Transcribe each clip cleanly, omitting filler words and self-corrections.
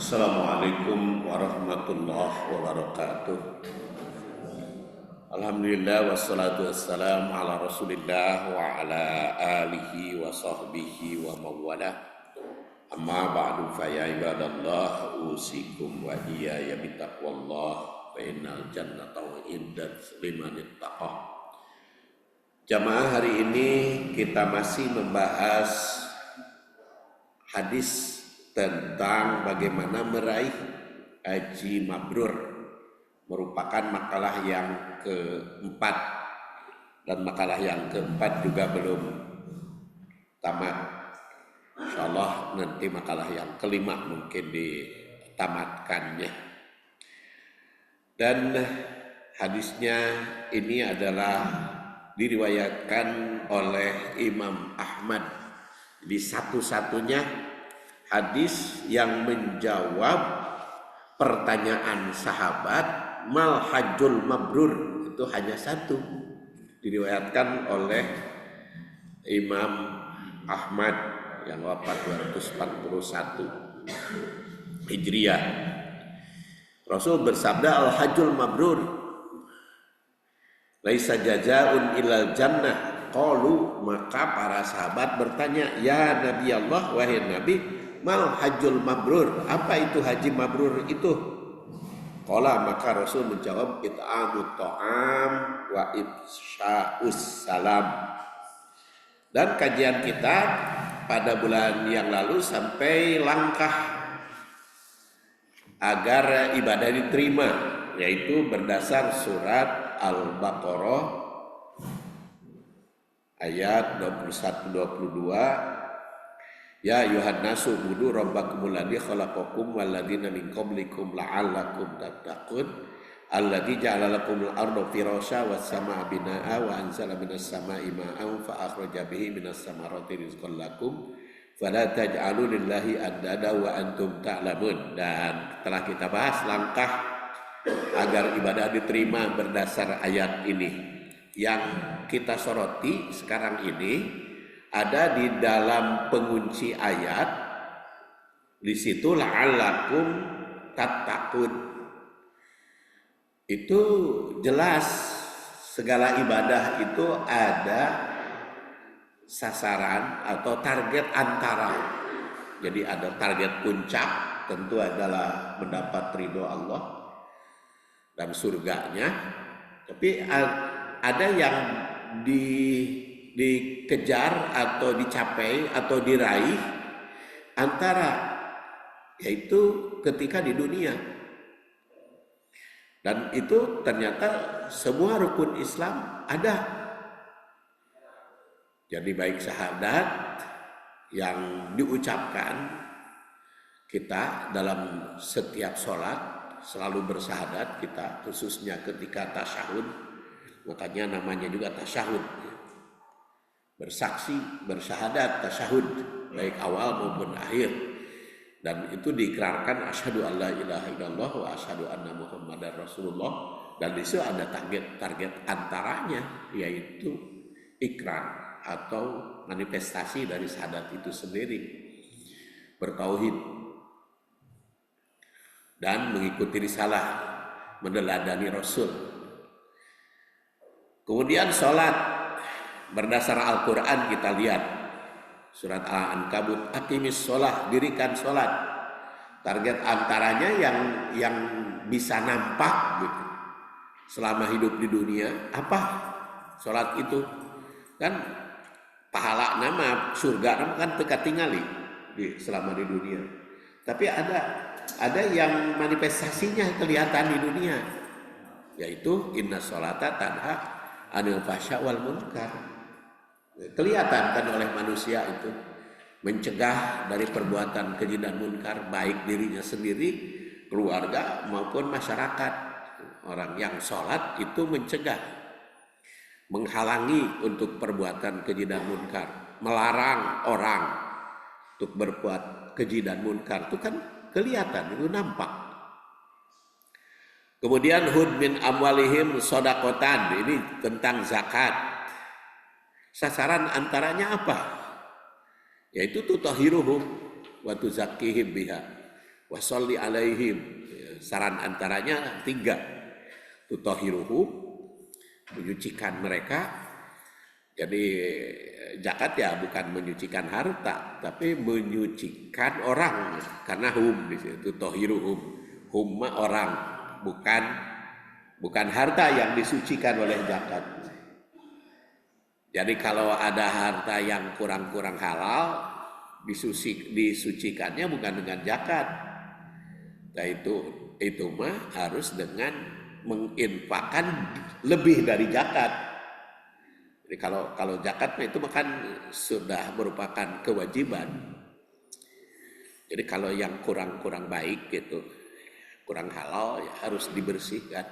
Assalamualaikum warahmatullahi wabarakatuh. Alhamdulillah wassalatu wassalamu ala rasulillah wa ala alihi wa sahbihi wa mawala. Amma ba'du fa ya ibadallah usikum wa iyaya bitaqwallah fa innal jannata wa indat liman ittaqah. Jamaah, hari ini kita masih membahas hadis tentang bagaimana meraih haji mabrur, merupakan makalah yang keempat, dan makalah yang keempat juga belum tamat. Insyaallah nanti makalah yang kelima mungkin ditamatkannya. Dan hadisnya ini adalah diriwayatkan oleh Imam Ahmad, di satu-satunya hadis yang menjawab pertanyaan sahabat mal hajjul mabrur, itu hanya satu, diriwayatkan oleh Imam Ahmad yang wafat 241 Hijriah. Rasul bersabda, al hajjul mabrur laisa jazaa'un ilal jannah. Qalu, maka para sahabat bertanya, ya Nabi Allah, wahai Nabi, mal hajjul mabrur, apa itu haji mabrur itu? Qala, maka Rasul menjawab, it'amut ta'am wa ifsya'us salam. Dan kajian kita pada bulan yang lalu sampai langkah agar ibadah diterima, yaitu berdasar surat Al-Baqarah ayat 21-22, ya ayuhan nasu budu rabbakumul ladzi khalaqakum wal ladzina min qablikum la'allakum tattaqun alladzi ja'ala lakumul arda firasya was samaa binaa'a wa anzala minas samaa'i maa'an fa akhraja bihi minas samarati rizqan lakum fala taj'alu lillahi andada wa antum ta'lamun. Dan telah kita bahas langkah agar ibadah diterima berdasar ayat ini. Yang kita soroti sekarang ini ada di dalam pengunci ayat, di situ la'allakum tattaqun. Itu jelas segala ibadah itu ada sasaran atau target antara. Jadi ada target puncak, tentu adalah mendapat ridho Allah dan surganya. Tapi ada yang dikejar atau dicapai atau diraih antara, yaitu ketika di dunia. Dan itu ternyata semua rukun Islam ada. Jadi baik syahadat yang diucapkan kita dalam setiap sholat, selalu bersyahadat kita, khususnya ketika tasyahud, makanya namanya juga tasyahud, bersaksi, bersyahadat, tasyahud, baik awal maupun akhir. Dan itu diikrarkan asyhadu alla ilaha illallah wa asyhadu anna muhammadar rasulullah. Dan di situ ada target antaranya, yaitu ikrar atau manifestasi dari syahadat itu sendiri, bertauhid dan mengikuti risalah, meneladani Rasul. Kemudian sholat berdasar Al-Quran, kita lihat surat Al-Ankabut, aqimis sholat, dirikan sholat. Target antaranya yang bisa nampak gitu selama hidup di dunia, apa sholat itu? Kan pahala nama, surga nama kan teka tingali selama di dunia. Tapi ada yang manifestasinya kelihatan di dunia, yaitu inna sholata tanha anil fahsya wal munkar. Kelihatan kan oleh manusia itu, mencegah dari perbuatan keji dan munkar, baik dirinya sendiri, keluarga maupun masyarakat. Orang yang sholat itu mencegah, menghalangi untuk perbuatan keji dan munkar, melarang orang untuk berbuat keji dan munkar. Itu kan kelihatan, itu nampak. Kemudian hud min amwalihim sodakotan, ini tentang zakat. Sasaran antaranya apa? Yaitu tutahiruhum wa tuzakkihim biha, Wasolli alaihim. Saran antaranya 3. Tutahhiruhum, menyucikan mereka. Jadi zakat ya bukan menyucikan harta, tapi menyucikan orang. Karena hum di situ tutahhiruhum. Hum orang, bukan harta yang disucikan oleh zakat. Jadi kalau ada harta yang kurang-kurang halal, disucikannya bukan dengan zakat. Nah itu mah harus dengan menginfakkan lebih dari zakat. Jadi kalau zakat itu kan sudah merupakan kewajiban. Jadi kalau yang kurang-kurang baik gitu, kurang halal ya harus dibersihkan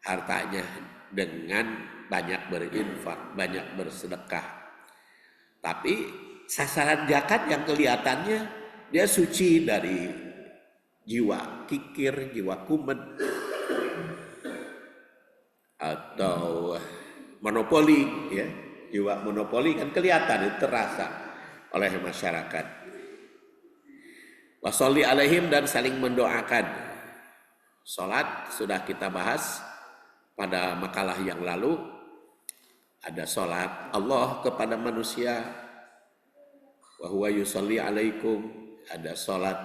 hartanya dengan banyak berinfak, banyak bersedekah. Tapi sasaran zakat yang kelihatannya dia suci dari jiwa kikir, jiwa kumet, atau monopoli, ya. Jiwa monopoli kan kelihatan, terasa oleh masyarakat. Washolli alaihim, dan saling mendoakan. Salat sudah kita bahas pada makalah yang lalu. Ada salat Allah kepada manusia, wa huwa yusolli alaikum. Ada salat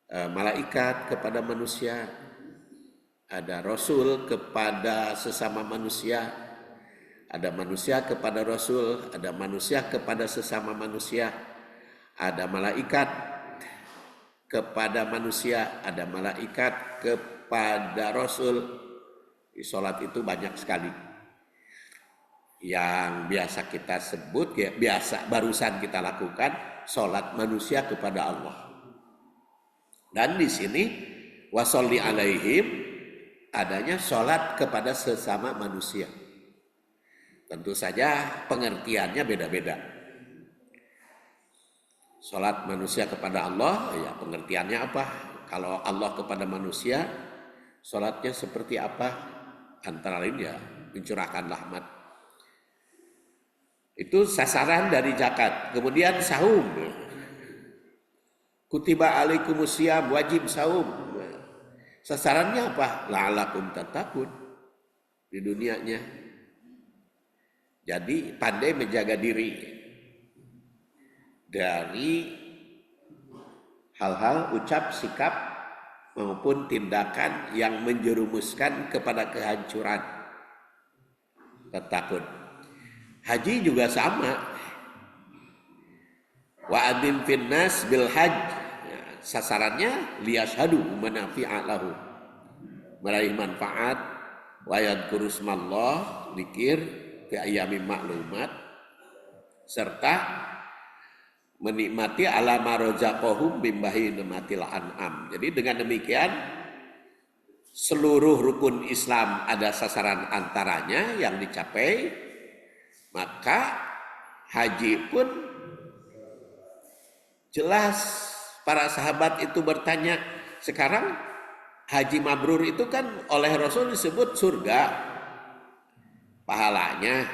malaikat kepada manusia, ada rasul kepada sesama manusia, ada manusia kepada rasul, ada manusia kepada sesama manusia, ada malaikat kepada manusia, ada malaikat kepada rasul. Di salat itu banyak sekali yang biasa kita sebut, ya biasa barusan kita lakukan, salat manusia kepada Allah. Dan di sini washolli alaihim, adanya salat kepada sesama manusia. Tentu saja pengertiannya beda-beda. Salat manusia kepada Allah, ya pengertiannya apa? Kalau Allah kepada manusia, salatnya seperti apa? Antara lain ya mencurahkan rahmat. Itu sasaran dari zakat. Kemudian saum. Kutiba alaikumusiyam, wajib saum. Sasarannya apa? La'alakum tattaqun di dunianya. Jadi pandai menjaga diri dari hal-hal ucap, sikap maupun tindakan yang menjerumuskan kepada kehancuran. Tattaqun. Haji juga sama. Wa adzim finnas bil hajj. Sasarannya liyashhadu manafi'a lahu, meraih manfaat, wa yadhkuru smallah, zikir fi ayyamin ma'lumat, serta menikmati ala ma razaqahum min bahimatil an'am. Jadi dengan demikian seluruh rukun Islam ada sasaran antaranya yang dicapai, maka haji pun jelas. Para sahabat itu bertanya, sekarang haji mabrur itu kan oleh Rasul disebut surga pahalanya,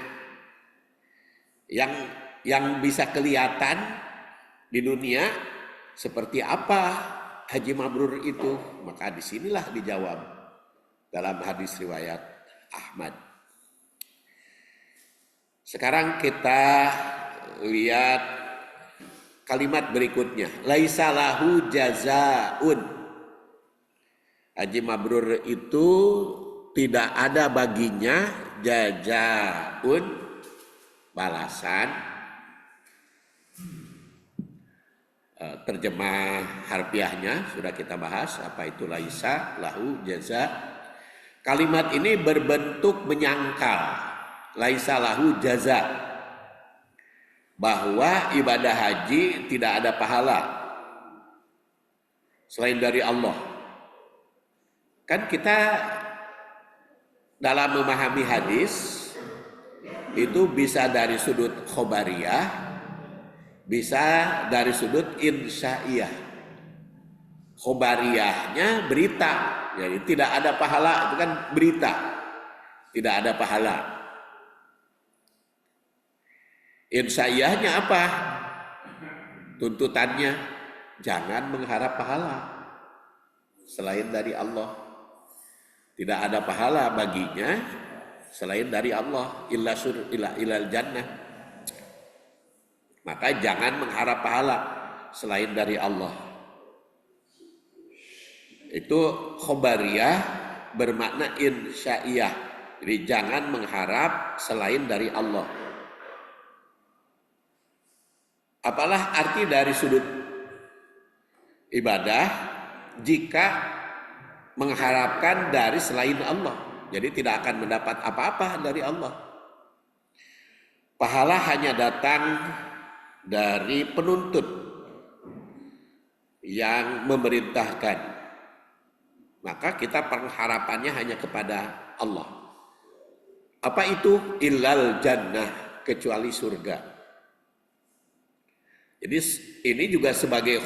yang bisa kelihatan di dunia seperti apa haji mabrur itu. Maka disinilah dijawab dalam hadis riwayat Ahmad. Sekarang kita lihat kalimat berikutnya, laisa lahu jazaun. Haji mabrur itu tidak ada baginya jazaun, balasan. Terjemah harfiahnya sudah kita bahas, apa itu laisa lahu jaza. Kalimat ini berbentuk menyangkal, laisa lahu jaza, bahwa ibadah haji tidak ada pahala selain dari Allah. Kan kita dalam memahami hadis itu bisa dari sudut khobariyah, bisa dari sudut insya'iyah. Khobariyahnya berita, jadi tidak ada pahala, itu kan berita, tidak ada pahala. Insya'iyahnya apa? Tuntutannya jangan mengharap pahala selain dari Allah. Tidak ada pahala baginya selain dari Allah, ilal jannah. Maka jangan mengharap pahala selain dari Allah. Itu khobariyah bermakna insya'iyah. Jadi jangan mengharap selain dari Allah. Apalah arti dari sudut ibadah jika mengharapkan dari selain Allah? Jadi tidak akan mendapat apa-apa dari Allah. Pahala hanya datang dari penuntut yang memerintahkan. Maka kita pengharapannya hanya kepada Allah. Apa itu? Illal jannah, kecuali surga. Jadi ini juga sebagai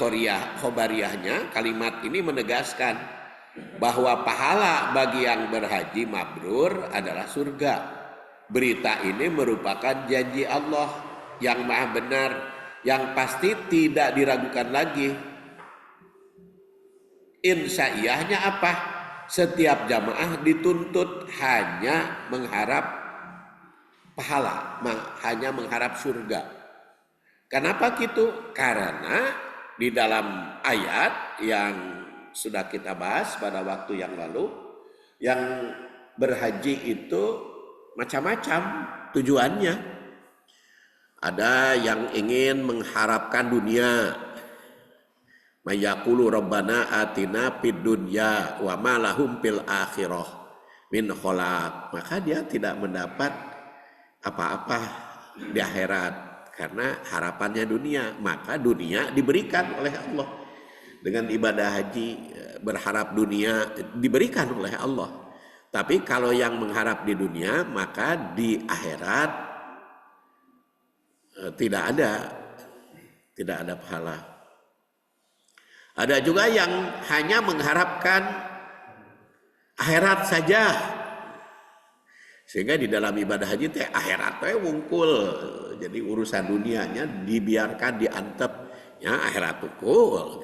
khobariyahnya, kalimat ini menegaskan bahwa pahala bagi yang berhaji mabrur adalah surga. Berita ini merupakan janji Allah yang maha benar, yang pasti tidak diragukan lagi. Insya'iyahnya apa? Setiap jamaah dituntut hanya mengharap pahala, hanya mengharap surga. Kenapa gitu? Karena di dalam ayat yang sudah kita bahas pada waktu yang lalu, yang berhaji itu macam-macam tujuannya. Ada yang ingin mengharapkan dunia, mayaqulu rabbana atina fid dunya wa ma lahum fil akhirah min khalaq. Maka dia tidak mendapat apa-apa di akhirat karena harapannya dunia. Maka dunia diberikan oleh Allah. Dengan ibadah haji berharap dunia diberikan oleh Allah. Tapi kalau yang mengharap di dunia, maka di akhirat tidak ada pahala. Ada juga yang hanya mengharapkan akhirat saja. Sehingga di dalam ibadah haji teh akhirat teh wungkul. Jadi urusan dunianya dibiarkan diantep, ya akhirat wungkul.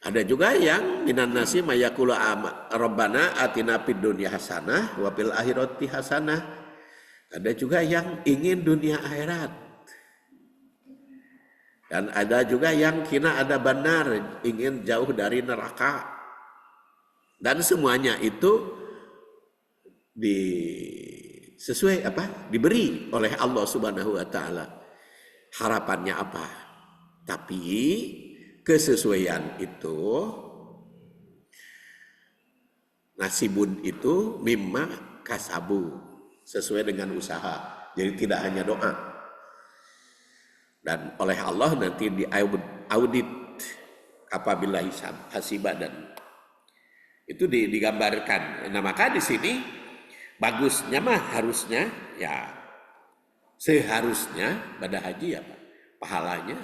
Ada juga yang minan nasi mayaqulu rabbana atina fid dunya hasanah wa fil akhirati hasanah. Ada juga yang ingin dunia akhirat. Dan ada juga yang kina ada benar, ingin jauh dari neraka. Dan semuanya itu diberi oleh Allah Subhanahu wa taala. Harapannya apa? Tapi kesesuaian itu, nasibun itu mimma kasabu, sesuai dengan usaha. Jadi tidak hanya doa. Dan oleh Allah nanti diaudit apabila hasibah, dan itu digambarkan. Nah maka di sini bagusnya mah harusnya ya seharusnya pada haji ya Pak, pahalanya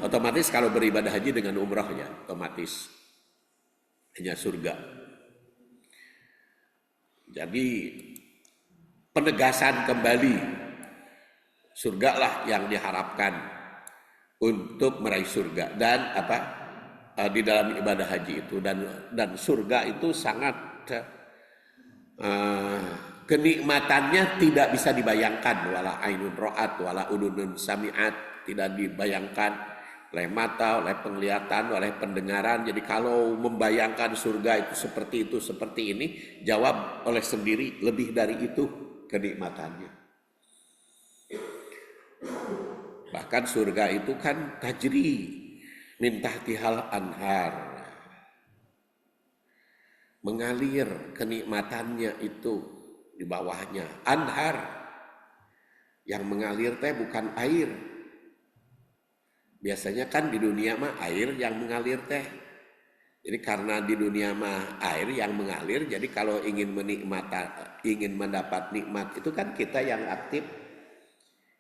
otomatis kalau beribadah haji dengan umrah ya otomatis hanya surga. Jadi penegasan kembali surga lah yang diharapkan untuk meraih surga. Dan di dalam ibadah haji itu dan surga itu sangat kenikmatannya tidak bisa dibayangkan. Wala ainun ra'at wala udunun sami'at, tidak dibayangkan oleh mata, oleh penglihatan, oleh pendengaran. Jadi kalau membayangkan surga itu, seperti ini, jawab oleh sendiri, lebih dari itu kenikmatannya. Bahkan surga itu kan tajri min tahtihal anhar, mengalir kenikmatannya itu di bawahnya. Anhar, yang mengalir teh bukan air. Biasanya kan di dunia mah air yang mengalir teh. Jadi karena di dunia mah air yang mengalir, jadi kalau ingin mendapat nikmat itu kan kita yang aktif,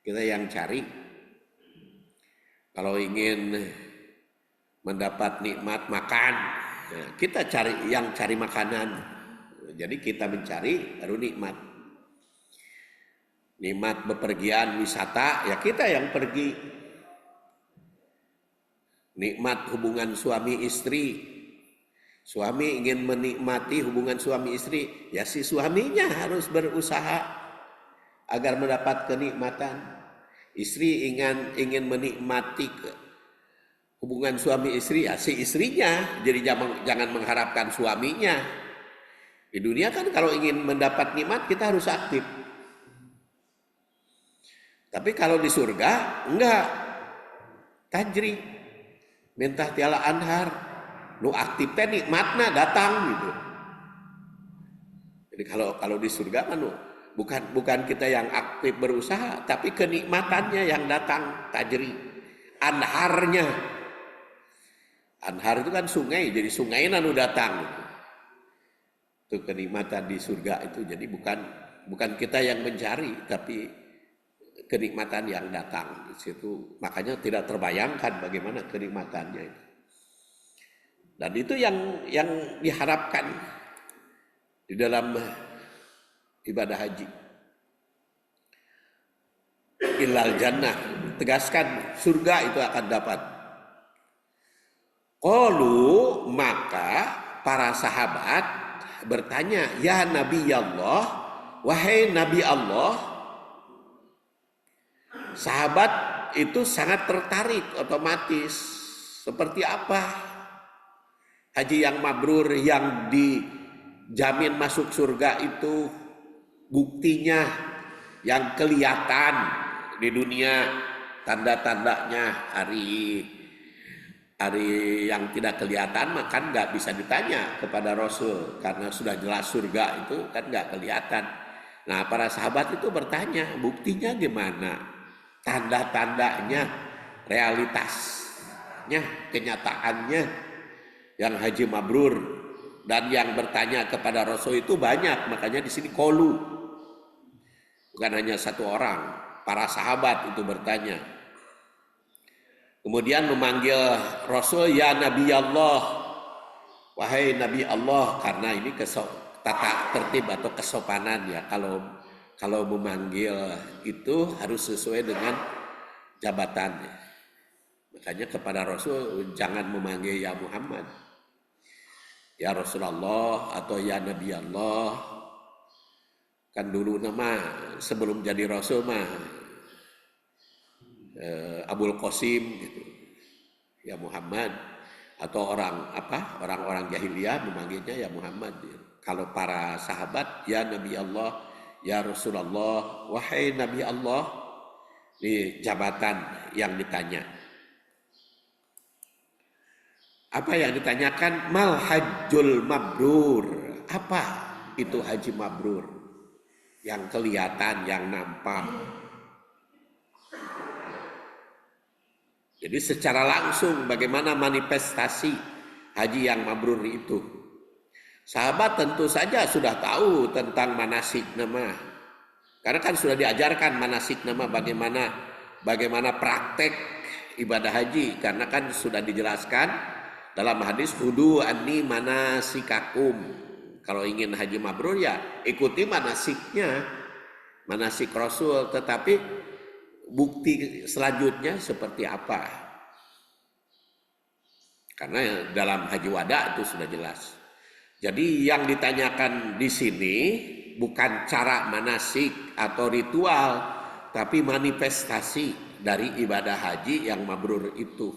kita yang cari. Kalau ingin mendapat nikmat makan, nah, kita cari makanan. Jadi kita mencari baru nikmat. Nikmat bepergian wisata ya kita yang pergi. nikmat hubungan suami istri. Suami ingin menikmati hubungan suami istri, ya si suaminya harus berusaha agar mendapat kenikmatan. Istri ingin menikmati hubungan suami istri, ya si istrinya. Jadi jangan mengharapkan suaminya. Di dunia kan kalau ingin mendapat nikmat kita harus aktif. Tapi kalau di surga enggak, tajri, mentah tiala anhar, nu aktif teh nikmatna datang gitu. Jadi kalau di surga kan bukan kita yang aktif berusaha, tapi kenikmatannya yang datang, tajri, anharnya. Anhar itu kan sungai, jadi sungai nu datang. Itu kenikmatan di surga itu. Jadi bukan kita yang mencari, tapi kenikmatan yang datang di situ. Makanya tidak terbayangkan bagaimana kenikmatannya itu. Dan itu yang diharapkan di dalam ibadah haji. Illal jannah, tegaskan surga itu akan dapat. Qalu, maka para sahabat bertanya, ya Nabi Allah, wahai Nabi Allah. Sahabat itu sangat tertarik otomatis. Seperti apa haji yang mabrur, yang dijamin masuk surga itu, buktinya yang kelihatan di dunia, tanda-tandanya. Hari yang tidak kelihatan maka nggak bisa ditanya kepada Rasul, karena sudah jelas surga itu kan nggak kelihatan. Nah para sahabat itu bertanya, buktinya gimana, tanda-tandanya, realitasnya, kenyataannya yang haji mabrur. Dan yang bertanya kepada Rasul itu banyak, makanya di sini qalu, bukan hanya satu orang, para sahabat itu bertanya. Kemudian memanggil Rasul, ya Nabi Allah, wahai Nabi Allah, karena ini tata tertib atau kesopanan ya. Kalau memanggil itu harus sesuai dengan jabatannya. Makanya kepada Rasul jangan memanggil ya Muhammad, ya Rasulullah atau ya Nabi Allah. Kan dulu nama sebelum jadi Rasul mah Abul Qasim gitu, ya Muhammad. Atau orang-orang jahiliyah memanggilnya ya Muhammad. Kalau para sahabat ya Nabi Allah, ya Rasulullah, wahai Nabi Allah. Di jabatan yang ditanya. Apa yang ditanyakan? Mal hajjul mabrur. Apa itu haji mabrur? Yang kelihatan, yang nampak. Jadi secara langsung bagaimana manifestasi haji yang mabrur itu. Sahabat tentu saja sudah tahu tentang manasik nama. Karena kan sudah diajarkan manasik nama, bagaimana praktek ibadah haji. Karena kan sudah dijelaskan dalam hadis, hudu anni manasikakum. Kalau ingin haji mabrur ya ikuti manasiknya, manasik Rasul. Tetapi bukti selanjutnya seperti apa? Karena dalam haji wada itu sudah jelas. Jadi yang ditanyakan di sini bukan cara manasik atau ritual, tapi manifestasi dari ibadah haji yang mabrur itu.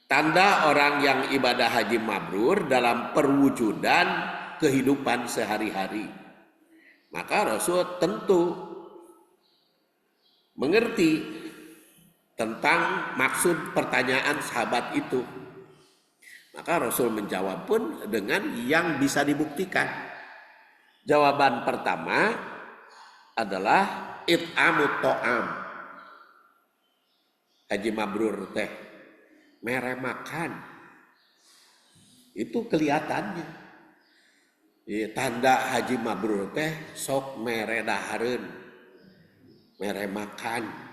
Tanda orang yang ibadah haji mabrur dalam perwujudan kehidupan sehari-hari. Maka Rasul tentu mengerti tentang maksud pertanyaan sahabat itu. Maka Rasul menjawab pun dengan yang bisa dibuktikan. Jawaban pertama adalah it'amut ta'am. Haji mabrur teh mere makan. Itu kelihatannya. Tanda haji mabrur teh sok mere dahareun, mere makan.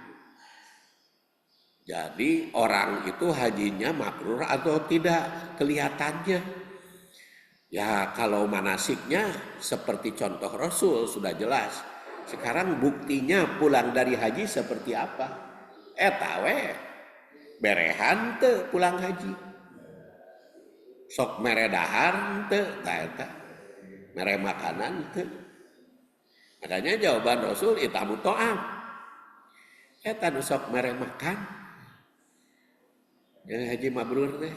Jadi orang itu hajinya mabrur atau tidak kelihatannya. Ya kalau manasiknya seperti contoh Rasul sudah jelas. Sekarang buktinya pulang dari haji seperti apa? Tawe berehan teu pulang haji. Sok mere dahar teu ta eta. Mere makanan teu. Makanya jawaban Rasul itamu to'am. Eta nu sok mere makan. Yang haji mabrur teh.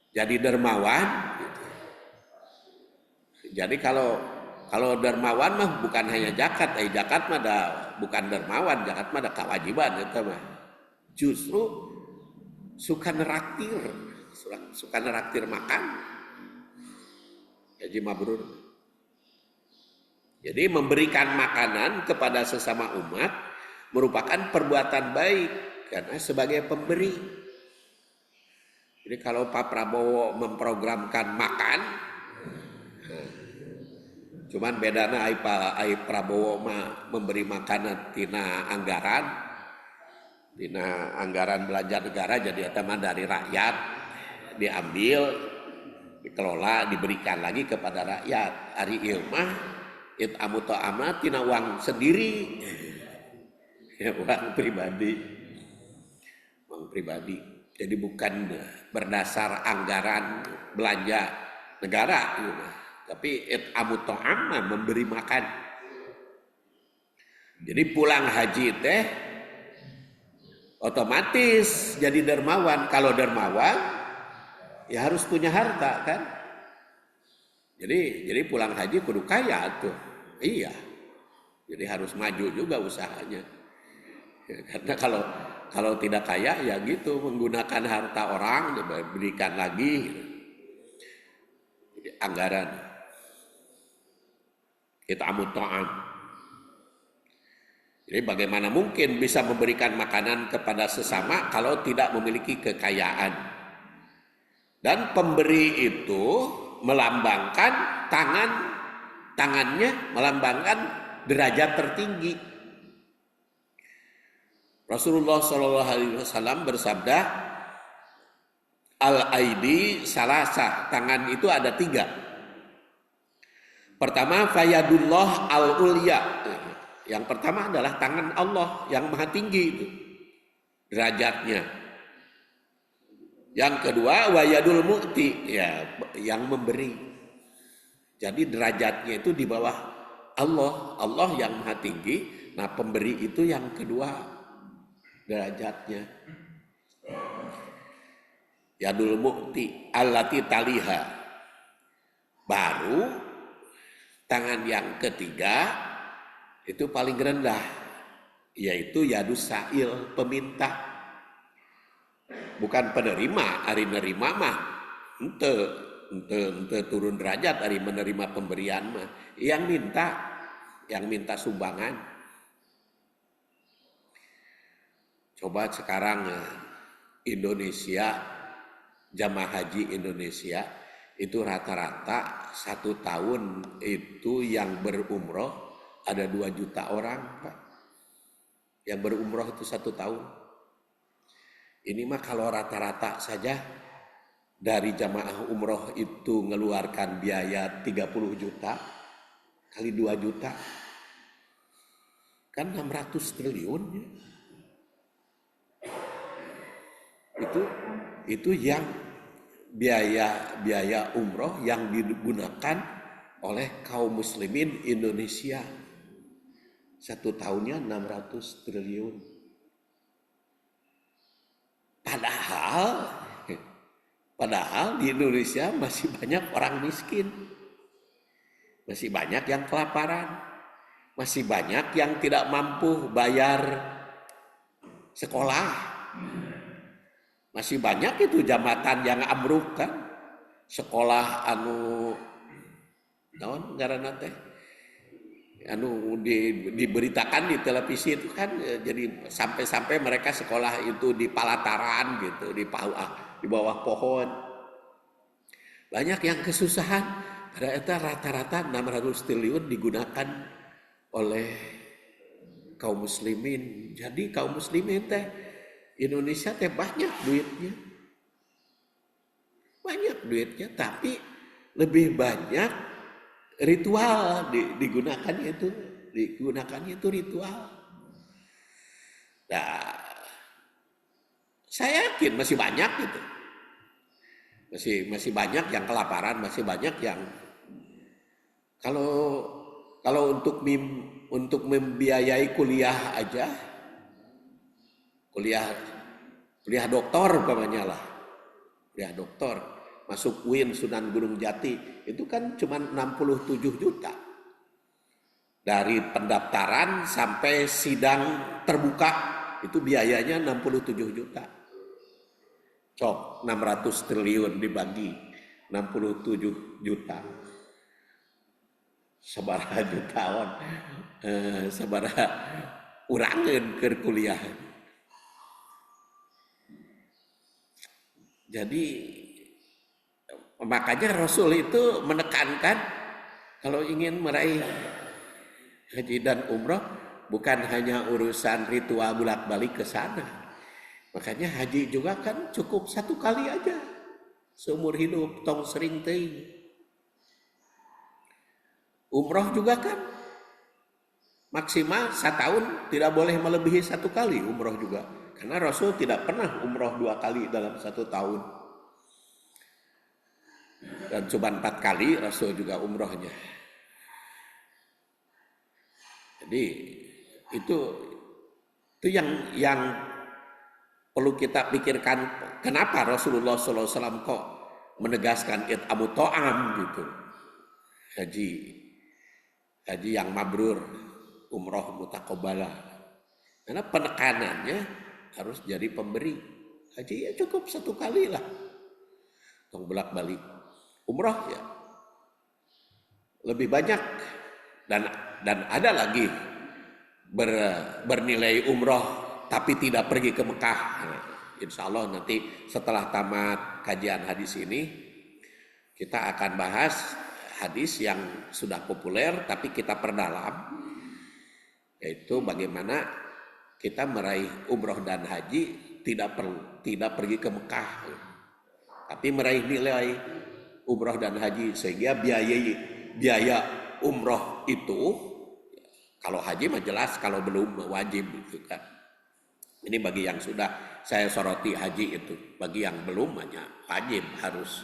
Jadi dermawan gitu. Jadi kalau dermawan mah bukan hanya zakat, zakat mah bukan dermawan, zakat mah ada kewajiban itu mah. Justru suka neraktir makan. Haji mabrur. Jadi memberikan makanan kepada sesama umat merupakan perbuatan baik karena sebagai pemberi. Jadi kalau Pak Prabowo memprogramkan makan, cuman bedana ai Prabowo mah memberi makanan tina anggaran belanja negara, jadi eta mah dari rakyat diambil, dikelola, diberikan lagi kepada rakyat. Ari ieu mah it'amu ta'ama tina uang sendiri. Ya, uang pribadi. Jadi bukan berdasar anggaran belanja negara, tapi it'amu ta'ama memberi makan. Jadi pulang haji teh otomatis jadi dermawan. Kalau dermawan ya harus punya harta kan. Jadi pulang haji kudu kaya tuh. Iya. Jadi harus maju juga usahanya. Ya, karena kalau tidak kaya ya gitu, menggunakan harta orang diberikan lagi. Jadi anggaran it'amu ta'am. Jadi bagaimana mungkin bisa memberikan makanan kepada sesama kalau tidak memiliki kekayaan? Dan pemberi itu melambangkan tangannya melambangkan derajat tertinggi. Rasulullah SAW bersabda, al-aidi salasa, tangan itu ada 3. Pertama, fayadullah al-ulya. Yang pertama adalah tangan Allah yang maha tinggi itu derajatnya. Yang kedua, wayadul mu'ti, ya, yang memberi. Jadi derajatnya itu di bawah Allah yang maha tinggi. Nah, pemberi itu yang kedua derajatnya. Yadul mu'ti allati taliha. Baru tangan yang ketiga itu paling rendah, yaitu yadus sa'il, peminta. Bukan penerima, ari nerima mah ente turun derajat ari menerima pemberian mah. Yang minta sumbangan. Coba sekarang Indonesia, jamaah haji Indonesia itu rata-rata 1 tahun itu yang berumroh ada 2 juta orang, Pak. Yang berumroh itu 1 tahun. Ini mah kalau rata-rata saja dari jamaah umroh itu mengeluarkan biaya 30 juta kali 2 juta kan 600 triliun ya. Itu yang biaya umroh yang digunakan oleh kaum muslimin Indonesia. 1 tahunnya 600 triliun. Padahal di Indonesia masih banyak orang miskin. Masih banyak yang kelaparan. Masih banyak yang tidak mampu bayar sekolah. Masih banyak itu jambatan yang ambruk kan. Sekolah naon ngaranna teh? Diberitakan di televisi itu kan, jadi sampai mereka sekolah itu di palataran gitu, di bawah pohon. Banyak yang kesusahan. Pada itu rata-rata 600 triliun digunakan oleh kaum muslimin. Jadi kaum muslimin teh Indonesia teh banyak duitnya. Banyak duitnya, tapi lebih banyak ritual digunakannya itu ritual. Nah, Saya yakin masih banyak gitu. Masih banyak yang kelaparan, masih banyak yang kalau kalau untuk membiayai kuliah aja, kuliah kuliah doktor umpamanya lah, kuliah doktor masuk UIN Sunan Gunung Jati itu kan cuma 67 juta dari pendaftaran sampai sidang terbuka itu biayanya 67 juta. Cok 600 triliun dibagi 67 juta sabaraha jutawan sabaraha urangeun keur kuliah. Jadi makanya Rasul itu menekankan kalau ingin meraih haji dan umroh bukan hanya urusan ritual bolak-balik ke sana. Makanya haji juga kan cukup satu kali aja seumur hidup, tong sering teuing. Umroh juga kan maksimal setahun, tidak boleh melebihi satu kali umroh juga. Karena Rasul tidak pernah umroh 2 kali dalam 1 tahun. Dan cuma 4 kali Rasul juga umrohnya. Jadi itu yang perlu kita pikirkan, kenapa Rasulullah SAW kok menegaskan it'amu to'am gitu. Haji yang mabrur, umroh mutaqabbalah. Karena penekanannya harus jadi pemberi. Haji ya cukup 1 kali lah. Tong bolak-balik. Umroh ya lebih banyak dan ada lagi bernilai umroh tapi tidak pergi ke Mekah. Insya Allah nanti setelah tamat kajian hadis ini kita akan bahas hadis yang sudah populer tapi kita perdalam, yaitu bagaimana kita meraih umroh dan haji tidak pergi ke Mekah, tapi meraih nilai umroh dan haji sehingga biaya umroh itu, kalau haji mah jelas, kalau belum wajib gitu kan. Ini bagi yang sudah saya soroti haji itu, bagi yang belum hanya wajib harus.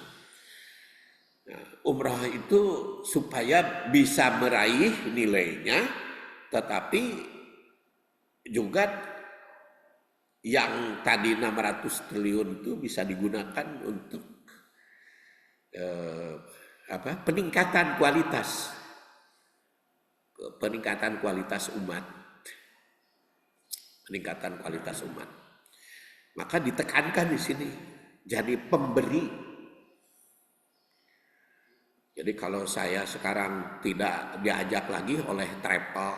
Nah, umrah itu supaya bisa meraih nilainya, tetapi juga yang tadi 600 triliun itu bisa digunakan untuk peningkatan kualitas umat. Maka ditekankan di sini jadi pemberi. Jadi kalau saya sekarang tidak diajak lagi oleh travel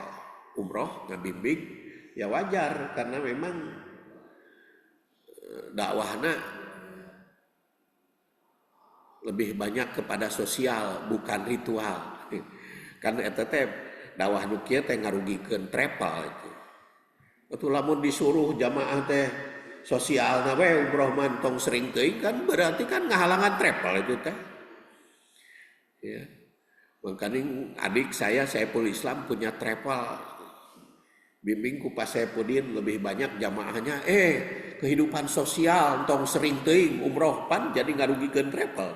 umroh ngebimbing, ya wajar karena memang dakwahnya lebih banyak kepada sosial bukan ritual. Karena eta teh dakwah nu kieu teh ngarugikeun travel itu. Atuh lamun disuruh jamaah teh sosialna we umroh mantong sering teuing kan berarti kan ngahalangan travel itu teh. Ya. Makanya adik saya Saiful Islam punya travel, bimbing ku Pak Saifuddin lebih banyak jamaahnya kehidupan sosial tong sering teuing umroh pan jadi ngarugikeun travel.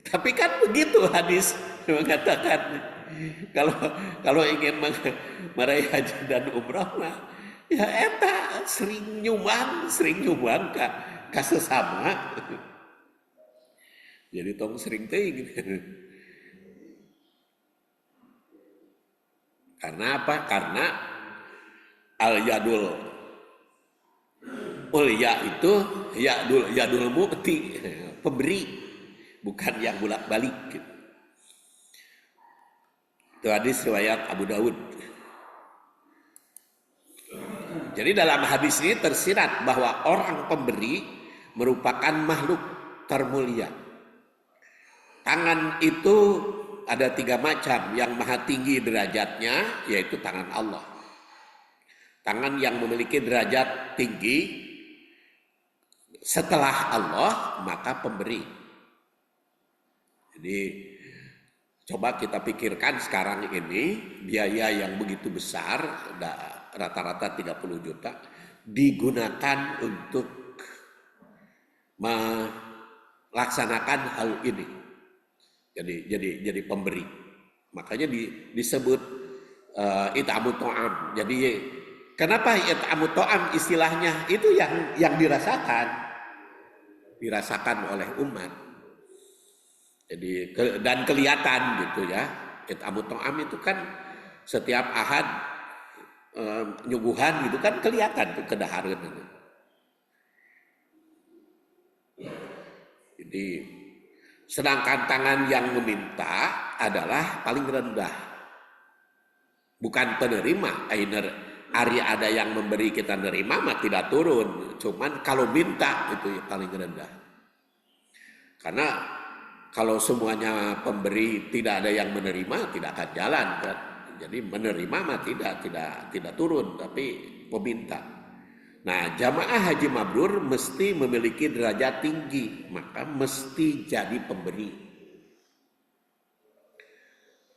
Tapi kan begitu hadis mengatakan kalau ingin meraih haji dan umroh nah ya eta sering nyumbang ka sesama. Jadi tong sering teuing. Karena apa? Karena al-yadul ulya itu yadul mu'ti, pemberi, bukan yang bolak-balik. Itu hadis riwayat Abu Daud. Jadi dalam hadis ini tersirat bahwa orang pemberi merupakan makhluk termulia. Tangan itu ada 3 macam, yang maha tinggi derajatnya yaitu tangan Allah. Tangan yang memiliki derajat tinggi setelah Allah maka pemberi. Jadi coba kita pikirkan sekarang ini biaya yang begitu besar, rata-rata 30 juta, digunakan untuk melaksanakan hal ini. Jadi pemberi. Makanya disebut it'amut ta'am. Jadi kenapa it'amut ta'am istilahnya itu yang dirasakan oleh umat. Jadi dan kelihatan gitu ya. It'amut ta'am itu kan setiap ahad nyuguhan gitu kan kelihatan tuh kedahareun. Jadi sedangkan tangan yang meminta adalah paling rendah. Bukan penerima. Hari ada yang memberi kita nerima mah tidak turun. Cuman kalau minta itu yang paling rendah. Karena kalau semuanya pemberi tidak ada yang menerima tidak akan jalan kan. Jadi menerima mah tidak turun tapi peminta. Nah, jamaah haji mabrur mesti memiliki derajat tinggi, maka mesti jadi pemberi.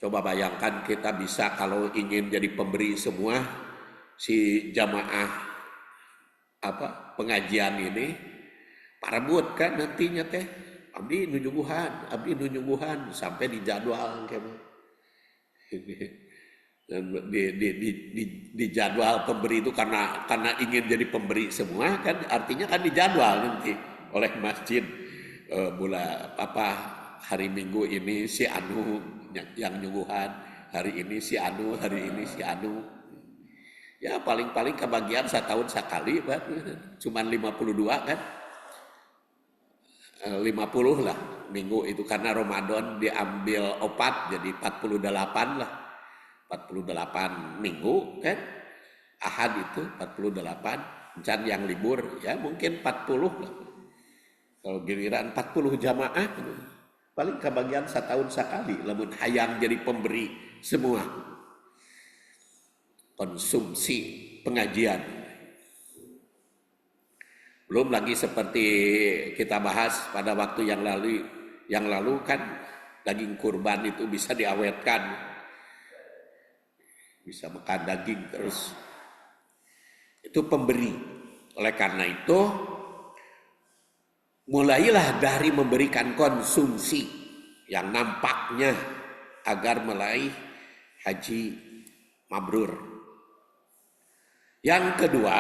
Coba bayangkan kita bisa kalau ingin jadi pemberi semua si jamaah pengajian ini parebut kan nantinya teh abdi nujuguhan sampai di jadwal di jadwal pemberi itu karena ingin jadi pemberi semua kan artinya kan di jadwal nanti oleh masjid hari Minggu ini si anu yang nyuguhan, hari ini si anu ya paling kebagian setahun sekali kan cuman 52 kan 50 lah minggu itu karena Ramadan diambil opat jadi 48 lah 48 minggu kan ahad itu 48 can yang libur ya mungkin 40 lah kalau giliran 40 jamaah paling kebagian setahun sekali lamun hayang jadi pemberi semua konsumsi pengajian belum lagi seperti kita bahas pada waktu yang lalu kan daging kurban itu bisa diawetkan bisa makan daging terus itu pemberi. Oleh karena itu mulailah dari memberikan konsumsi yang nampaknya agar meraih haji mabrur. Yang kedua,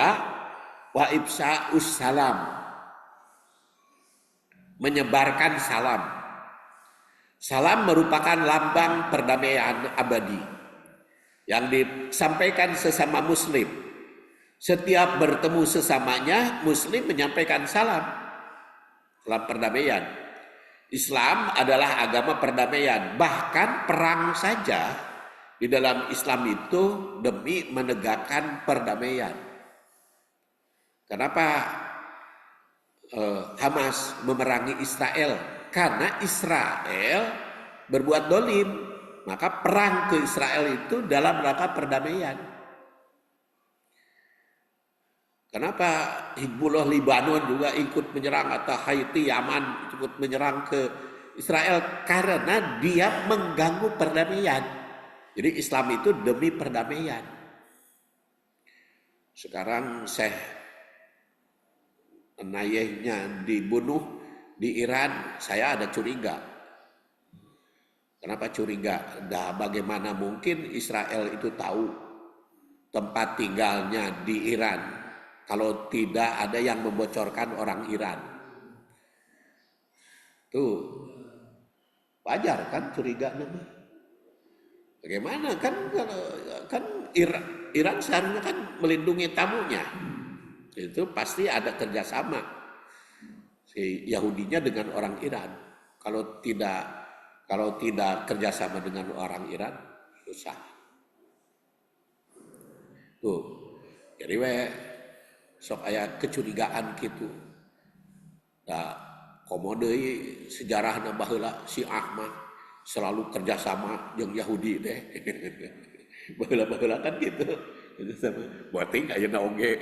wa ifsa'us salam, menyebarkan salam. Salam merupakan lambang perdamaian abadi yang disampaikan sesama muslim. Setiap bertemu sesamanya, muslim menyampaikan salam perdamaian. Islam adalah agama perdamaian. Bahkan perang saja di dalam Islam itu demi menegakkan perdamaian. Kenapa Hamas memerangi Israel? Karena Israel berbuat dolim. Maka perang ke Israel itu dalam rangka perdamaian. Kenapa Hizbullah Libanon juga ikut menyerang atau Haiti, Yaman ikut menyerang ke Israel? Karena dia mengganggu perdamaian. Jadi Islam itu demi perdamaian. Sekarang Syekh Nayehnya dibunuh di Iran, saya ada curiga. Kenapa curiga? Nah, bagaimana mungkin Israel itu tahu tempat tinggalnya di Iran kalau tidak ada yang membocorkan orang Iran? Tuh wajar kan curiga namanya? Bagaimana kan Iran seharusnya kan melindungi tamunya. Itu pasti ada kerjasama si Yahudinya dengan orang Iran. Kalau tidak kerjasama dengan orang Iran, susah. Tuh, jadi sok aya kecurigaan gitu. Nah, komode sejarahna baheula si Ahmad selalu kerjasama dengan Yahudi deh. Baheula kan gitu. Buating ayeuna oge.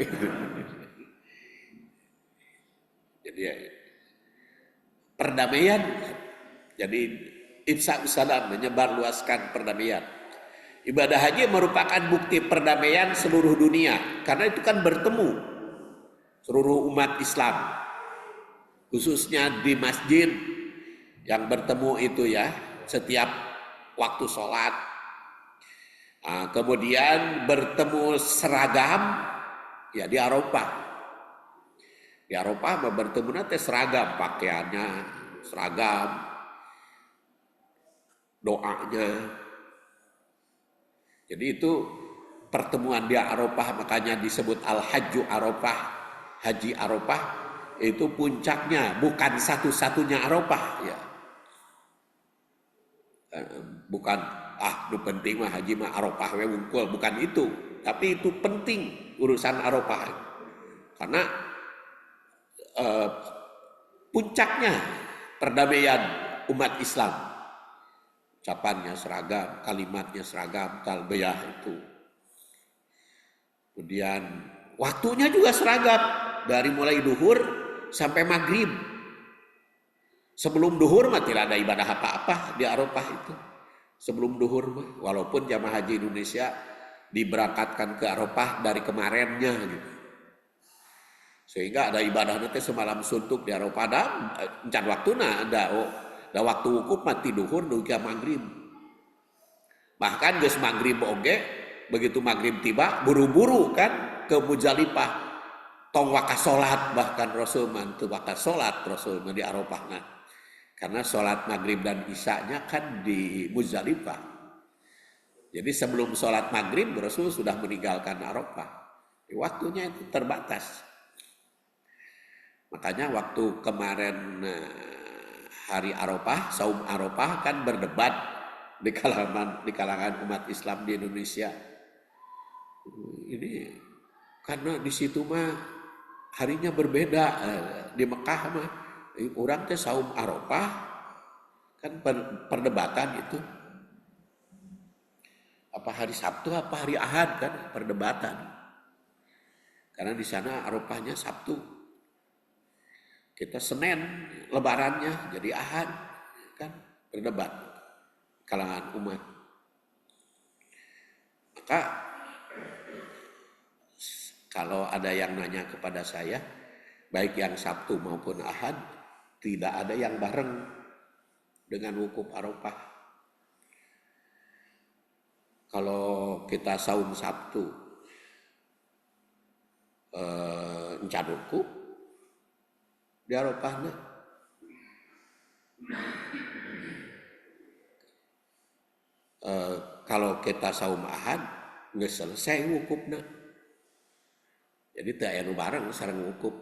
Jadi perdamaian. Jadi Ifsa'us salam, menyebarluaskan perdamaian. Ibadah haji merupakan bukti perdamaian seluruh dunia. Karena itu kan bertemu seluruh umat Islam, khususnya di masjid yang bertemu itu ya, setiap waktu sholat. Nah, kemudian bertemu seragam ya di Arafah. Di Arafah bertemu nanti seragam, pakaiannya seragam, doanya. Jadi itu pertemuan di Arafah, makanya disebut Al-Hajju Arafah, Haji Arafah. Itu puncaknya, bukan satu-satunya Arafah ya. Bukan nu penting mah haji mah Arafah we wungkul, bukan itu. Tapi itu penting urusan Arafah. Karena puncaknya perdamaian umat Islam. Ucapannya seragam, kalimatnya seragam, talbiyah itu. Kemudian waktunya juga seragam, dari mulai duhur sampai maghrib. Sebelum duhur mah tidak ada ibadah apa-apa di Arafah itu. Sebelum duhur mah, walaupun jamaah haji Indonesia diberangkatkan ke Arafah dari kemarinnya gitu. Sehingga ada ibadah nanti semalam suntuk di Arafah, ada encan waktuna ada waktu wukuf mati duhur nuju maghrib. Bahkan geus maghrib oge, begitu maghrib tiba buru-buru kan ke Muzdalifah. Tong wakas salat, bahkan Rasul man teu wakas salat Rasul di Arafah nah. Karena sholat maghrib dan isyanya kan di Muzdalifah. Jadi sebelum sholat maghrib Rasul sudah meninggalkan Arafah. Waktunya itu terbatas. Makanya waktu kemarin hari Arafah, saum Arafah kan berdebat di kalangan umat Islam di Indonesia. Ini karena di situ mah harinya berbeda, di Mekah mah orang teh saum Arafah kan perdebatan itu apa hari Sabtu apa hari Ahad kan perdebatan karena di sana Arafahnya Sabtu, kita Senin lebarannya jadi Ahad kan berdebat kalangan umat. Maka kalau ada yang nanya kepada saya baik yang Sabtu maupun Ahad, tidak ada yang bareng dengan wukuf Arafah. Kalau kita saum Sabtu encan wukuf di Arafah nah. Kalau kita saum Ahad nggak selesai wukufna. Jadi teu aya nu bareng sareng wukuf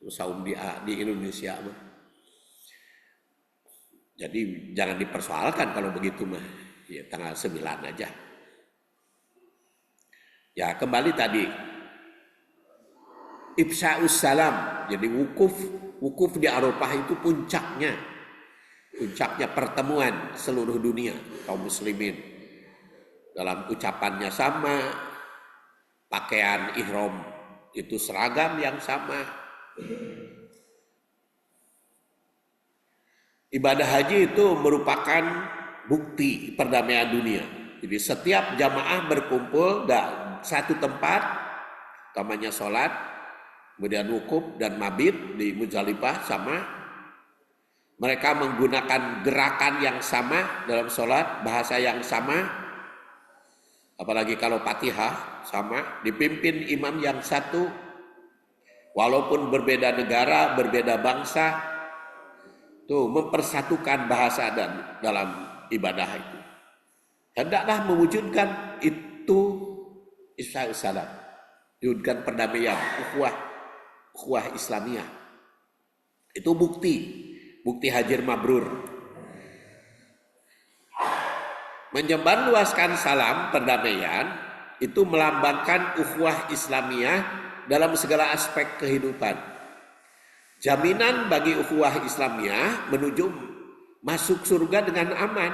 saum di Indonesia mah. Jadi jangan dipersoalkan kalau begitu mah. Ya tanggal 9 aja. Ya kembali tadi. Ifsa'us salam. Jadi wukuf di Arafah itu puncaknya. Puncaknya pertemuan seluruh dunia kaum muslimin. Dalam ucapannya sama, pakaian ihram itu seragam yang sama. Ibadah haji itu merupakan bukti perdamaian dunia. Jadi setiap jamaah berkumpul di satu tempat, utamanya sholat, kemudian wukuf dan mabit di Muzdalifah sama. Mereka menggunakan gerakan yang sama dalam sholat, bahasa yang sama. Apalagi kalau Fatihah sama, dipimpin imam yang satu. Walaupun berbeda negara, berbeda bangsa, tuh mempersatukan bahasa dan dalam ibadah itu. Hendaklah mewujudkan itu Ifsa'us salam, mewujudkan perdamaian, ukhuwah Islamiyah. Itu bukti hajir mabrur. Menyebarluaskan salam perdamaian itu melambangkan ukhuwah Islamiyah dalam segala aspek kehidupan. Jaminan bagi ukhuwah Islamiyah menuju masuk surga dengan aman.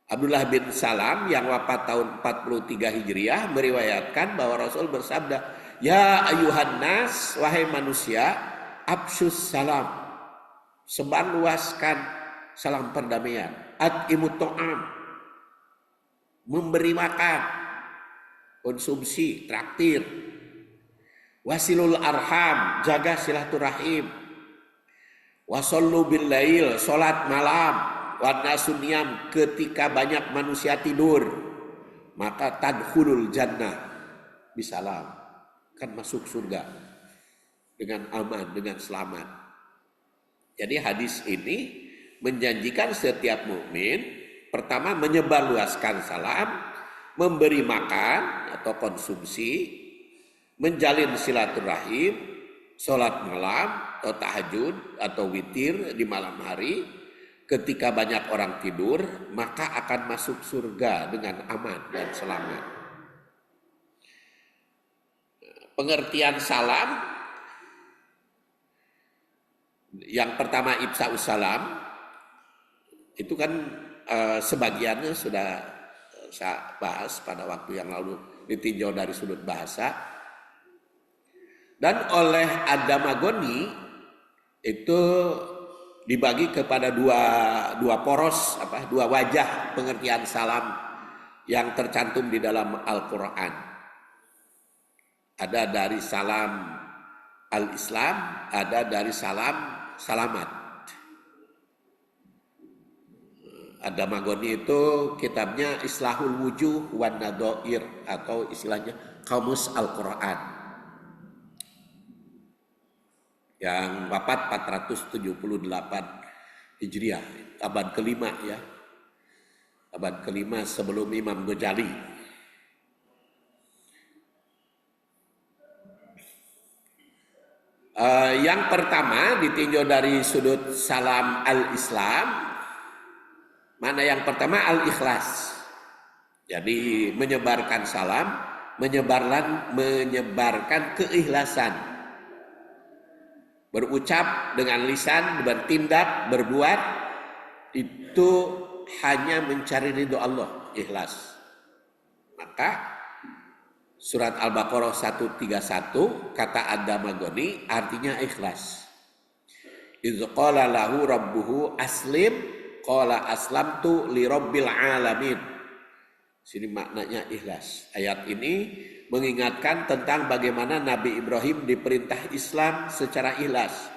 Abdullah bin Salam yang wafat tahun 43 Hijriah meriwayatkan bahwa Rasul bersabda, "Ya ayuhan nas, wahai manusia, absyus salam, sebarluaskan salam perdamaian, at'imut ta'am, memberi makan, konsumsi, traktir, Wasilul arham, jaga silaturahim. Wasallu bil lail, salat malam. Wanasuniam, ketika banyak manusia tidur, maka tadkhulul jannah bisalam, kan masuk surga dengan aman, dengan selamat. Jadi hadis ini menjanjikan setiap mukmin pertama menyebarluaskan salam, memberi makan atau konsumsi, menjalin silaturahim, sholat malam atau tahajud atau witir di malam hari. Ketika banyak orang tidur, maka akan masuk surga dengan aman dan selamat. Pengertian salam, yang pertama ifsa'us salam, itu kan sebagiannya sudah saya bahas pada waktu yang lalu, ditinjau dari sudut bahasa. Dan oleh Ad-Damagoni itu dibagi kepada dua poros, dua wajah pengertian salam yang tercantum di dalam Al-Quran. Ada dari salam al-Islam, ada dari salam salamat. Ad-Damagoni itu kitabnya Islahul Wujuh wan Nadhair, atau istilahnya Kamus Al-Quran, yang wafat 478 Hijriah, abad kelima ya, abad kelima sebelum Imam Ghazali. Yang pertama ditinjau dari sudut salam al-Islam. Mana yang pertama? Al-Ikhlas. Jadi menyebarkan salam, menyebarkan keikhlasan. Berucap dengan lisan, bertindak, berbuat, itu hanya mencari ridho Allah, ikhlas. Maka surat Al-Baqarah 131 kata Ad-Damagoni artinya ikhlas. Idz qala lahu rabbuhu aslim qala aslamtu li rabbil alamin. Sini maknanya ikhlas. Ayat ini mengingatkan tentang bagaimana Nabi Ibrahim diperintah Islam secara ikhlas.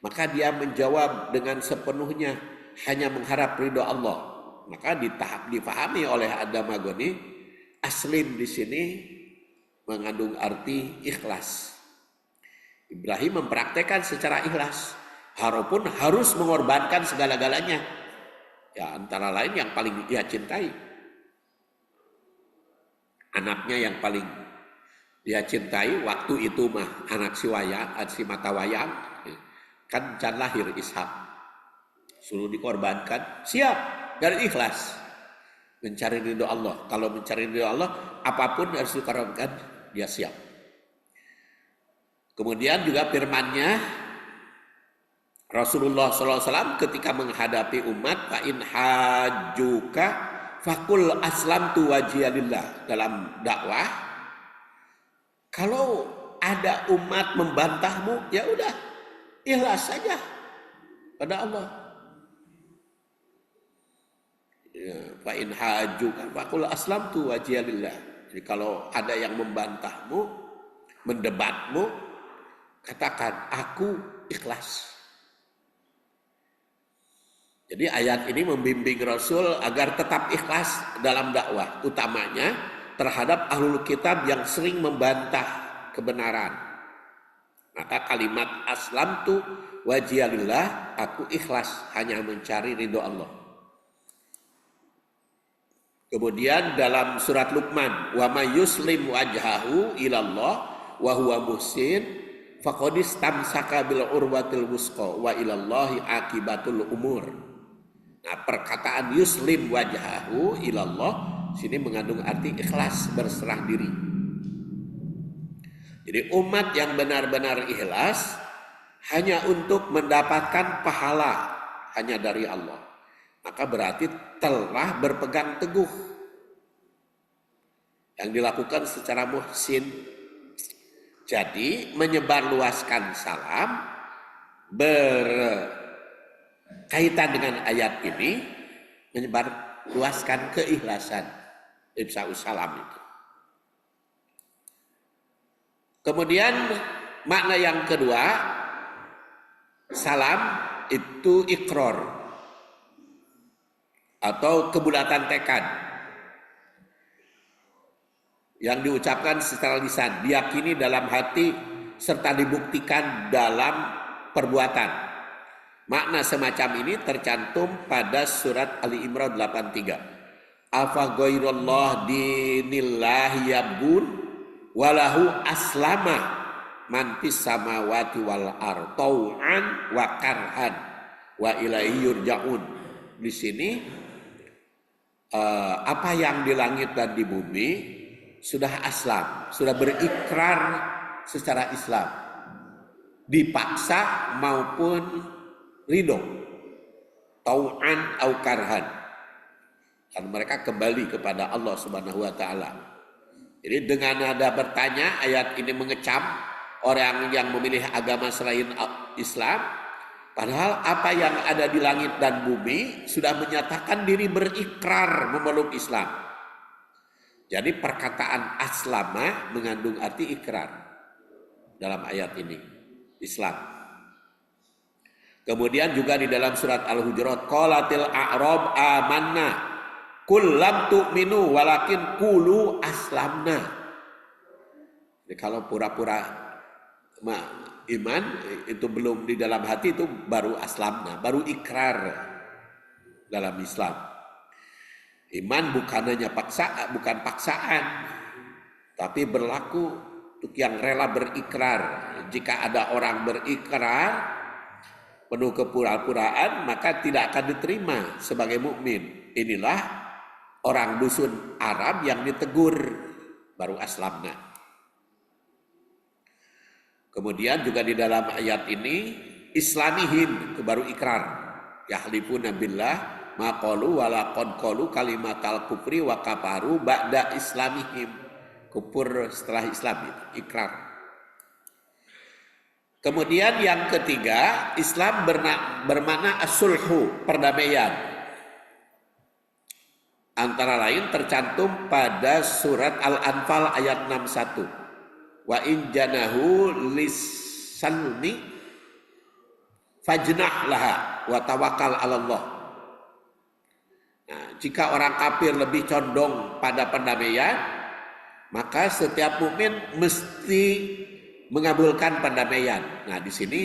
Maka dia menjawab dengan sepenuhnya hanya mengharap ridho Allah. Maka difahami oleh Ad-Damagoni, aslim di sini mengandung arti ikhlas. Ibrahim mempraktekkan secara ikhlas, walaupun harus mengorbankan segala-galanya. Ya, antara lain yang paling dia cintai, anaknya yang paling dia cintai waktu itu mah anak si mata wayang, kan can lahir Ishak, suruh dikorbankan, siap dari ikhlas mencari ridho Allah. Kalau mencari ridho Allah, apapun harus dikorbankan, dia siap. Kemudian juga firman-Nya Rasulullah SAW ketika menghadapi umat, fa in hajjuka fakul aslamtu wajhiya lillah. Dalam dakwah, kalau ada umat membantahmu, ya udah ikhlas saja pada Allah. Fa in hajjuka fakul aslamtu wajhiya lillah. Jadi kalau ada yang membantahmu, mendebatmu, katakan aku ikhlas. Jadi ayat ini membimbing Rasul agar tetap ikhlas dalam dakwah, utamanya terhadap ahlul kitab yang sering membantah kebenaran. Maka kalimat aslamtu wajhiya lillah, aku ikhlas hanya mencari ridho Allah. Kemudian dalam surat Luqman, wa may yuslim wajhahu ilallah wa huwa muhsin faqad istamsaka bil urwatil wusqa wa ilallahi akibatul umur. Nah, perkataan yuslim wajhahu ilallah sini mengandung arti ikhlas, berserah diri. Jadi umat yang benar-benar ikhlas hanya untuk mendapatkan pahala hanya dari Allah, maka berarti telah berpegang teguh yang dilakukan secara muhsin. Jadi menyebarluaskan salam kaitan dengan ayat ini, menyebarluaskan keikhlasan, ifsa'us salam itu. Kemudian makna yang kedua, salam itu ikrar atau kebulatan tekad yang diucapkan secara lisan, diyakini dalam hati serta dibuktikan dalam perbuatan. Makna semacam ini tercantum pada surat Ali Imran 83. Afa ghairallah dinillah yabgun walahu aslama man fis samawati wal ardh tau'an wa karhan wa ilaihi yurja'un. Di sini apa yang di langit dan di bumi sudah aslam, sudah berikrar secara Islam, dipaksa maupun ridho, tau'an au karhan, dan mereka kembali kepada Allah Subhanahu wa taala. Jadi dengan ada bertanya, ayat ini mengecam orang yang memilih agama selain Islam, padahal apa yang ada di langit dan bumi sudah menyatakan diri berikrar memeluk Islam. Jadi perkataan aslama mengandung arti ikrar dalam ayat ini, Islam. Kemudian juga di dalam surat Al-Hujurat, qalatil a'rab amanna qul lam tu'minu walakin qulu aslamna. Jadi kalau pura-pura iman itu belum di dalam hati, itu baru aslamna, baru ikrar dalam Islam. Iman bukan hanya bukan paksaan, tapi berlaku untuk yang rela berikrar. Jika ada orang berikrar penuh kepura-puraan, maka tidak akan diterima sebagai mukmin. Inilah orang dusun Arab yang ditegur, baru aslamna. Kemudian juga di dalam ayat ini, islamihim, itu baru ikrar. Yahlifuna billah maqalu walaqad qalu kalimatal kufri wa kafaru ba'da islamihim. Kufur setelah Islam, itu ikrar. Kemudian yang ketiga, Islam bermakna as-sulhu, perdamaian. Antara lain tercantum pada surat Al-Anfal ayat 61. Wa in janahu lis-salmi fajnah laha wa tawakkal 'ala Allah. Nah, jika orang kafir lebih condong pada pendamaian, maka setiap mukmin mesti mengabulkan pendamaian. Nah, di sini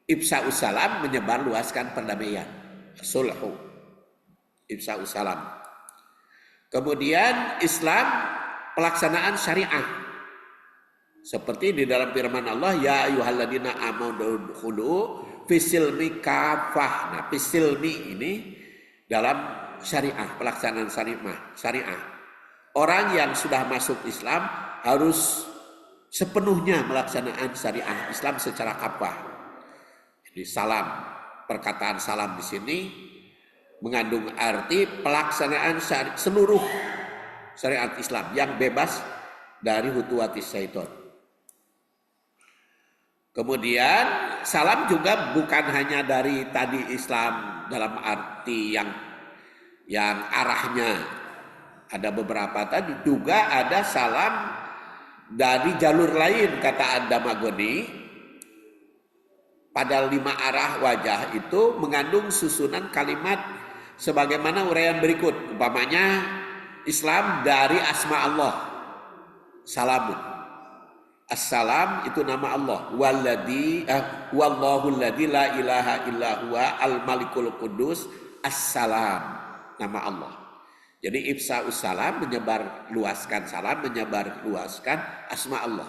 ifsa'us salam, menyebar luaskan perdamaian, sulhu, ifsa'us salam. Kemudian Islam pelaksanaan syariah. Seperti di dalam firman Allah, ya ayyuhalladzina amanu udkhulu fisilmi kafah. Nah, fisilmi ini dalam syariah, pelaksanaan syariah. Orang yang sudah masuk Islam harus sepenuhnya melaksanakan syariah Islam secara kafah. Jadi salam, perkataan salam di sini mengandung arti pelaksanaan seluruh syariat Islam yang bebas dari hutuwati syaitan. Kemudian salam juga bukan hanya dari tadi Islam dalam arti yang arahnya ada beberapa tadi, juga ada salam dari jalur lain, kata Ad-Damagoni. Pada 5 arah wajah itu mengandung susunan kalimat sebagaimana uraian berikut. Umpamanya Islam dari asma Allah, salamun. Assalam itu nama Allah. Wallahul ladzi la ilaha illa huwa al-malikul qudus. Assalam, nama Allah. Jadi ifsa'us salam, menyebar luaskan salam, menyebar luaskan asma Allah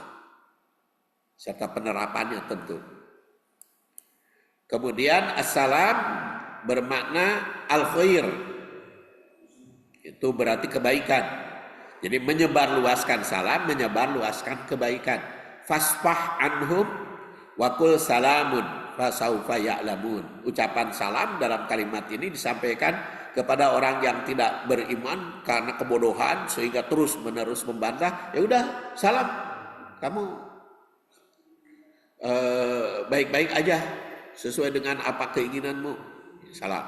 serta penerapannya tentu. Kemudian assalam bermakna al-khair, itu berarti kebaikan. Jadi menyebar luaskan salam, menyebar luaskan kebaikan. Fasfah anhum wa qul salamun fasaufa ya'lamun. Ucapan salam dalam kalimat ini disampaikan kepada orang yang tidak beriman karena kebodohan sehingga terus menerus membantah. Ya udah, salam, kamu baik-baik aja sesuai dengan apa keinginanmu. Salam.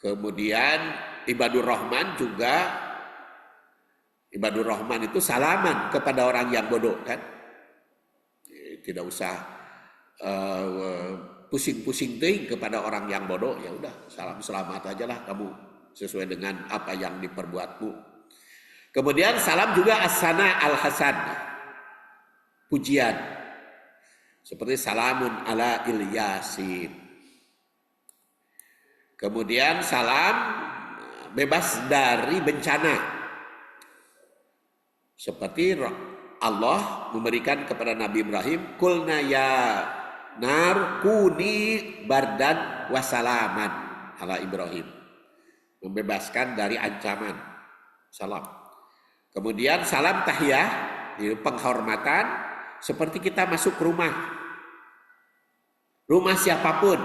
Kemudian ibadur rahman juga Ibadur Rahman itu salaman kepada orang yang bodoh kan. Tidak usah pusing-pusing ting kepada orang yang bodoh, ya udah salam selamat aja lah kamu sesuai dengan apa yang diperbuatmu. Kemudian salam juga as-sana al-hasan, pujian, seperti salamun ala Ilyasin. Kemudian salam bebas dari bencana, seperti Allah memberikan kepada Nabi Ibrahim, kulna ya nar kuni bardan wasalaman ala Ibrahim, membebaskan dari ancaman. Salam. Kemudian salam tahiyah, penghormatan, seperti kita masuk rumah siapapun.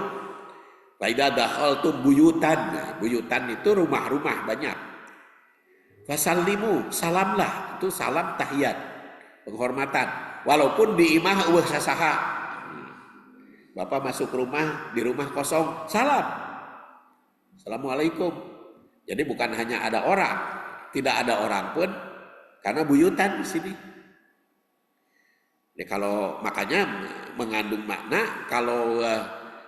Faidah dakhaltum buyutan, buyutan itu rumah-rumah banyak. Fasallimu, salamlah, itu salam tahiyat, penghormatan. Walaupun di imah uwah sasaha, Bapak masuk rumah, di rumah kosong, salam. Assalamualaikum. Jadi bukan hanya ada orang, tidak ada orang pun, karena buyutan di sini. Jadi kalau makanya mengandung makna, kalau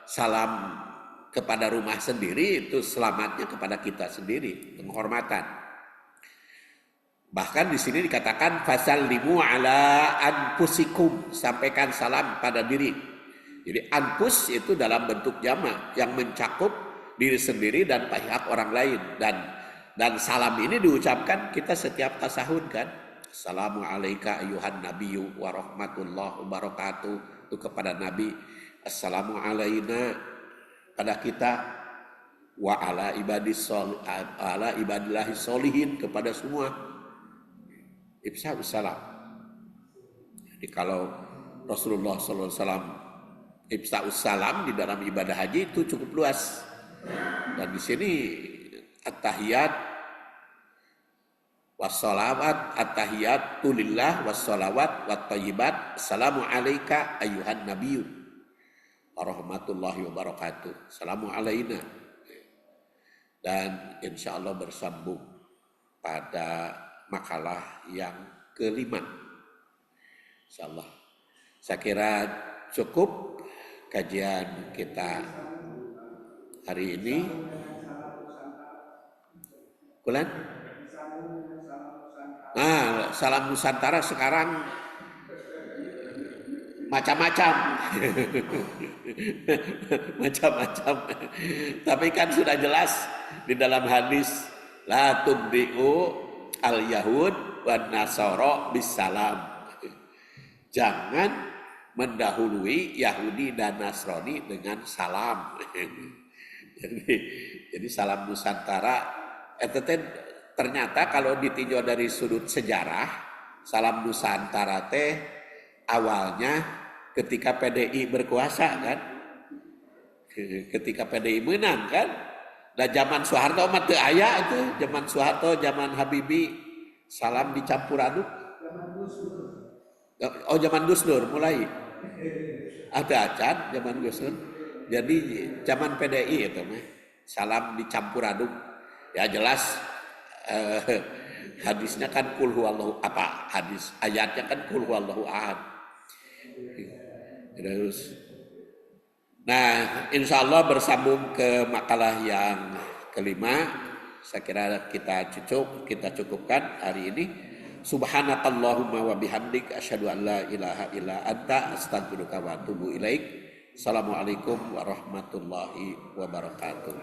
salam kepada rumah sendiri itu selamatnya kepada kita sendiri, penghormatan. Bahkan di sini dikatakan fasallimu ala anfusikum, sampaikan salam pada diri. Jadi anfus itu dalam bentuk jamak yang mencakup diri sendiri dan pihak orang lain, dan salam ini diucapkan kita setiap tasahud kan. Assalamualaikum ayuhan nabiyyu wa rahmatullahi wabarakatuh, itu kepada Nabi. Assalamu alaina, pada kita, wa ala ibadillahi solihin, kepada semua. Ifsa'us salam. Jadi kalau Rasulullah SAW ifsa'us salam di dalam ibadah haji itu cukup luas. Dan di sini at-tahiyat wassalawat, at-tahiyatu lillah wassalawat wattayyibat. Assalamu alayka ayyuhan nabiyyu warahmatullahi wabarakatuh. Assalamu alaina. Dan insya Allah bersambung pada makalah yang kelima. Insya Allah. Saya kira cukup kajian kita hari ini. Kulan? Nah, salam Nusantara sekarang macam-macam. Macam-macam. Tapi kan sudah jelas di dalam hadis, la tubdi'u al-yahud wan nasara bisalam. Jangan mendahului Yahudi dan Nasrani dengan salam. Jadi salam Nusantara ternyata kalau ditinjau dari sudut sejarah, salam Nusantara teh awalnya ketika PDI berkuasa kan, ketika PDI menang kan, dan zaman Soeharto mah teu aya itu, zaman Soeharto, zaman Habibie salam dicampur aduk. Oh zaman Gus Dur mulai, ada acan zaman Gus Dur. Jadi zaman PDI itu mah salam dicampur aduk. Ya jelas hadisnya kan kul huwallahu, apa hadis ayatnya kan kul huwallahu ahad. Terus, nah insya Allah bersambung ke makalah yang kelima. Saya kira kita cukupkan hari ini. Subhanakallahumma wa bihamdik asyhadu an la ilaha illa anta astaghfiruka wa atubu ilaik. Assalamualaikum warahmatullahi wabarakatuh.